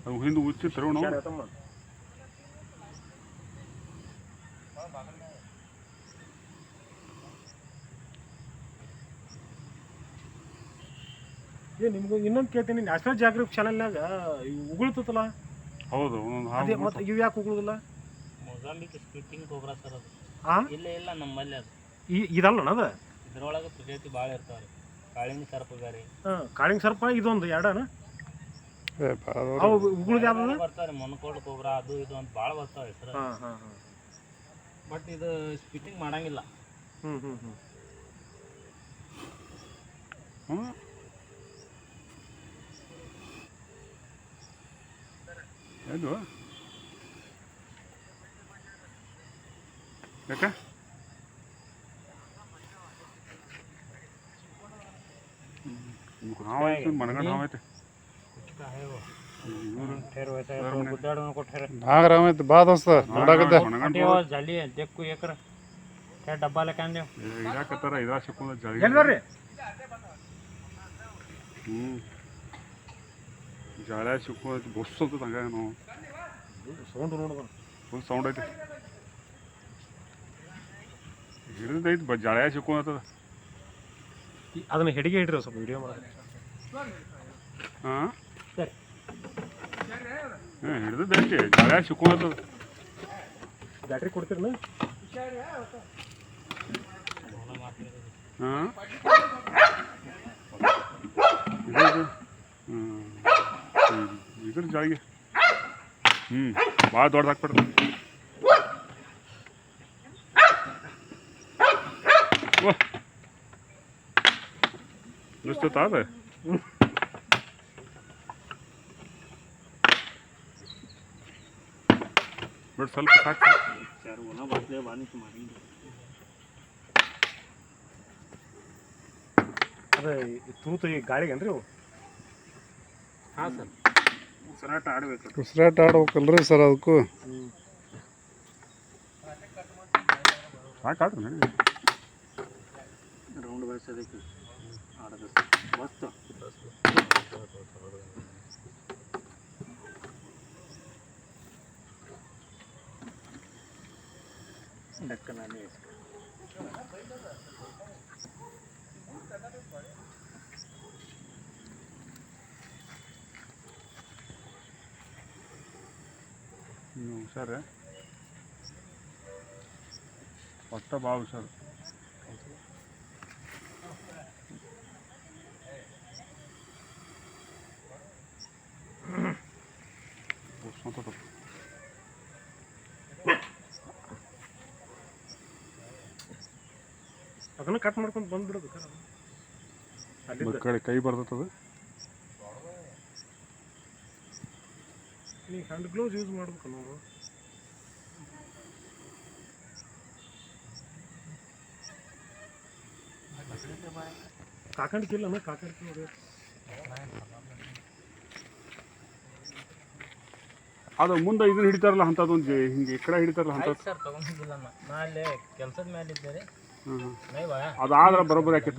ಅದು ಹಿಂದೆ ಉಚ್ಚಿತ್ರು ನಾವು ನಿಮ್ಗೆ ಇನ್ನೊಂದು ಕೇಳ್ತೀನಿ, ನ್ಯಾಷನಲ್ ಜಾಗ್ರಫಿ ಚಾನಲ್ನಾಗ ಉಗುಳ್ತಲ್ಲ. ಹೌದು, ಅದೇ ಮತ್ತೆ ಇವು ಯಾಕೆ ಉಗುಳುದಿಲ್ಲ? ಮೊಜಾಂಬಿಕ್ ಸ್ಪಿಟ್ಟಿಂಗ್ ಕೋಬ್ರಾ ಸರ್ ಅದು. ಇಲ್ಲ ನಮ್ಮಲ್ಲಿ ಅದು ಇದಲ್ಲ ಅದ. ಇದ್ರೊಳಗೆ ಪ್ರಜಾತಿ ಭಾಳ ಇರ್ತಾವೆ. ಕಾಳಿಂಗ ಸರ್ಪ ಬೇರೆ. ಕಾಳಿಂಗ ಸರ್ಪ ಇದೊಂದು ಎರಡನ ಅವು ಉಗುಳುದು ಯಾವ್ದು ಬರ್ತಾರೆ. ಮೊನಕೋಡ್ ಕೋಬ್ರಾ ಅದು ಇದು ಅಂತ ಭಾಳ ಬರ್ತಾವೆ ಸರ್. ಬಟ್ ಇದು ಸ್ಪಿಟ್ಟಿಂಗ್ ಮಾಡಂಗಿಲ್ಲ. ಇದು ಯಾಕೆ ಹಾವು ಐತಿ, ಮನಗಂಡು ಹಾವು ಐತಿ. ನಾಗರಾಮ ಐತಿ ಬಾ ದೋಸ್ತ ನೋಡಾಕತ್ತೆ ಜಲಿ ದೆಕ್ಕು ಏಕರ ಡಬ್ಬಾ ಲೆಕ್ಕಂದೇವ್ ಇದಾಕತ್ತಾರ. ಇದ ಸಿಕ್ಕೊಂಡ ಜಳಿ ಜಾಳ್ಯ ಸಿಕ್ಕೊಂಡೈತಿ. ಬಸ್ ಅಂತ ಹಂಗ ನಾವು ಸೌಂಡ್ ನೋಡೋದು ಫುಲ್ ಸೌಂಡ್ ಐತಿ. ಹಿಡಿದೈತಿ ಜಾಳ್ಯ ಸಿಕ್ಕೊಂಡದ. ಅದನ್ನ ಹೆಡಿಗೆ ಇಡ್ರಿ ಸ್ವಲ್ಪ ವಿಡಿಯೋ ಮಾಡಿ. ಹಾಂ ಹಿಡಿದೈತಿ ಜಾಳ್ಯ ಸಿಕ್ಕೊಂಡದ. ಬ್ಯಾಟ್ರಿ ಕೊಡ್ತೀರನ? ಹಾಂ ಇದ್ರ ಜಾಳಿಗೆ ಭಾಳ ದೊಡ್ಡದಾಗ್ಬಿಡ್ರಿ. ಎಷ್ಟು ಅದ ಬಟ್ ಸ್ವಲ್ಪ ಸಾಕು. ಅದೇ ತೂತು ಈ ಗಾಳಿಗೇನ್ರಿ ಅವು? ಹಾಂ ಸರ್. ಉಸಿರಾಟ ಆಡ್ಬೇಕು. ಉಸಿರಾಟ ಆಡ್ಬೇಕಲ್ರಿ ಸರ್ ಅದಕ್ಕೂ. ಸಾಕಾಡ್ರಿ ರೌಂಡ್ ಬೆಳೆಸೋದಕ್ಕೆ ಆಡೋದು ಮಸ್ತ್. ಡಕ್ಕನಾನೇ ಹುಷಾರ ಒಟ್ಟ ಭಾಳ ಹುಷಾರು. ಅದನ್ನ ಕಟ್ ಮಾಡ್ಕೊಂಡು ಬಂದ್ಬಿಡೋದು. ಕಡೆ ಕೈ ಬರ್ತದ. ನೀವು ಹ್ಯಾಂಡ್ ಗ್ಲೌಸ್ ಯೂಸ್ ಮಾಡ್ಬೇಕು ನಾವು. ಕಾಕಂಡಿಕಿಲ್ಲ ಕಾಕಂಡಿಕೆ ನೋಡಿ. ಅದು ಮುಂದೆ ಇದನ್ನ ಹಿಡಿತಾರಲ್ಲ ಅಂಥದ್ದೊಂದು ಹಿಂಗೆ ಈ ಕಡೆ ಹಿಡಿತಾರಲ್ಲ ಅಂಥದ್ದು ಸರ್. ತಗೊಂಡಿದ್ದಿಲ್ಲ ನಾ ಅಲ್ಲಿ ಕೆಲಸದ ಮೇಲೆ ಇದ್ದೇನೆ. ಅದು ಆದ್ರೆ ಬರೋಬ್ಬರಿ ಹಾಕಿತ್ತು.